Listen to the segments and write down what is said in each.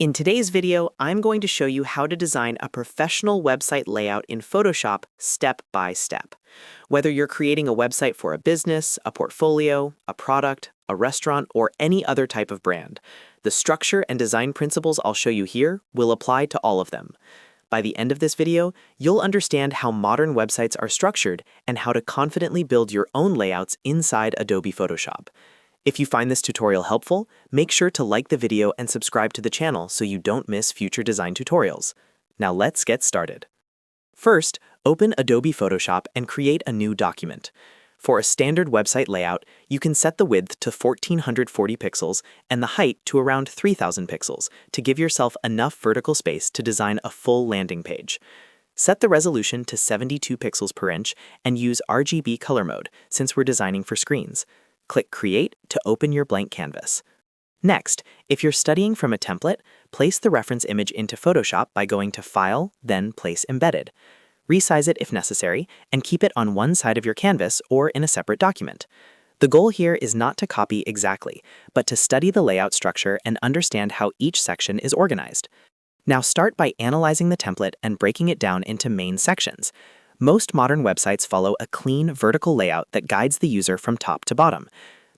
In today's video, I'm going to show you how to design a professional website layout in Photoshop step by step. Whether you're creating a website for a business, a portfolio, a product, a restaurant, or any other type of brand, the structure and design principles I'll show you here will apply to all of them. By the end of this video, you'll understand how modern websites are structured and how to confidently build your own layouts inside Adobe Photoshop. If you find this tutorial helpful, make sure to like the video and subscribe to the channel so you don't miss future design tutorials. Now let's get started. First, open Adobe Photoshop and create a new document. For a standard website layout, you can set the width to 1440 pixels and the height to around 3000 pixels to give yourself enough vertical space to design a full landing page. Set the resolution to 72 pixels per inch and use RGB color mode since we're designing for screens. Click Create to open your blank canvas. Next, if you're studying from a template, place the reference image into Photoshop by going to File, then Place Embedded. Resize it if necessary, and keep it on one side of your canvas or in a separate document. The goal here is not to copy exactly, but to study the layout structure and understand how each section is organized. Now start by analyzing the template and breaking it down into main sections. Most modern websites follow a clean vertical layout that guides the user from top to bottom.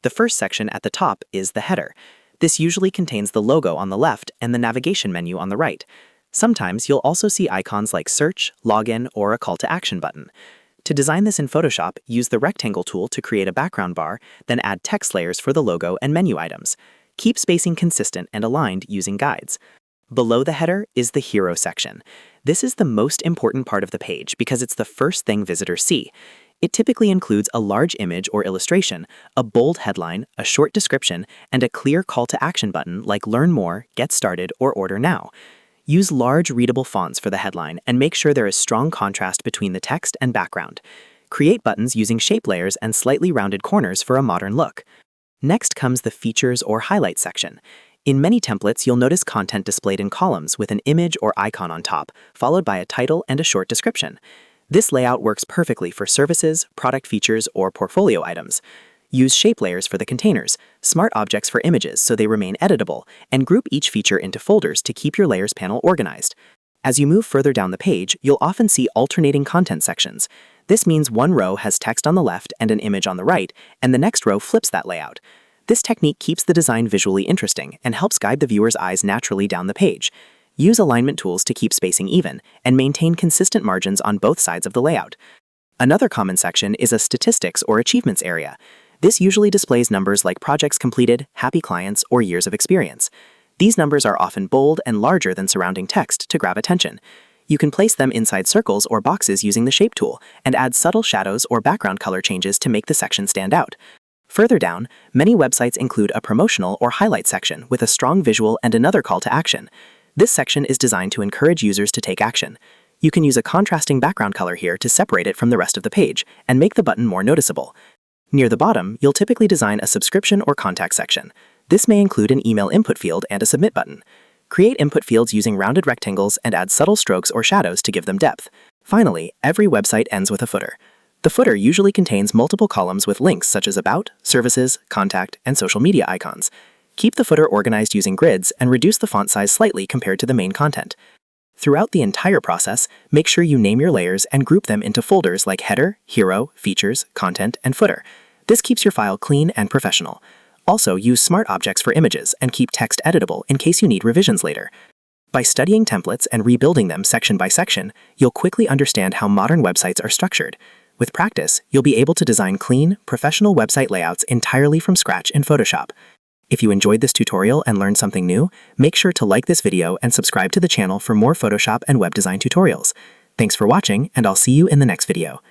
The first section at the top is the header. This usually contains the logo on the left and the navigation menu on the right. Sometimes you'll also see icons like Search, Login, or a Call to Action button. To design this in Photoshop, use the Rectangle tool to create a background bar, then add text layers for the logo and menu items. Keep spacing consistent and aligned using guides. Below the header is the Hero section. This is the most important part of the page because it's the first thing visitors see. It typically includes a large image or illustration, a bold headline, a short description, and a clear call to action button like Learn More, Get Started, or Order Now. Use large readable fonts for the headline and make sure there is strong contrast between the text and background. Create buttons using shape layers and slightly rounded corners for a modern look. Next comes the Features or Highlights section. In many templates, you'll notice content displayed in columns with an image or icon on top, followed by a title and a short description. This layout works perfectly for services, product features, or portfolio items. Use shape layers for the containers, smart objects for images so they remain editable, and group each feature into folders to keep your layers panel organized. As you move further down the page, you'll often see alternating content sections. This means one row has text on the left and an image on the right, and the next row flips that layout. This technique keeps the design visually interesting and helps guide the viewer's eyes naturally down the page. Use alignment tools to keep spacing even and maintain consistent margins on both sides of the layout. Another common section is a Statistics or Achievements area. This usually displays numbers like projects completed, happy clients, or years of experience. These numbers are often bold and larger than surrounding text to grab attention. You can place them inside circles or boxes using the Shape tool and add subtle shadows or background color changes to make the section stand out. Further down, many websites include a promotional or highlight section with a strong visual and another call to action. This section is designed to encourage users to take action. You can use a contrasting background color here to separate it from the rest of the page and make the button more noticeable. Near the bottom, you'll typically design a subscription or contact section. This may include an email input field and a submit button. Create input fields using rounded rectangles and add subtle strokes or shadows to give them depth. Finally, every website ends with a footer. The footer usually contains multiple columns with links such as About, Services, Contact, and social media icons. Keep the footer organized using grids and reduce the font size slightly compared to the main content. Throughout the entire process, make sure you name your layers and group them into folders like Header, Hero, Features, Content, and Footer. This keeps your file clean and professional. Also, use smart objects for images and keep text editable in case you need revisions later. By studying templates and rebuilding them section by section, you'll quickly understand how modern websites are structured. With practice, you'll be able to design clean, professional website layouts entirely from scratch in Photoshop. If you enjoyed this tutorial and learned something new, make sure to like this video and subscribe to the channel for more Photoshop and web design tutorials. Thanks for watching, and I'll see you in the next video.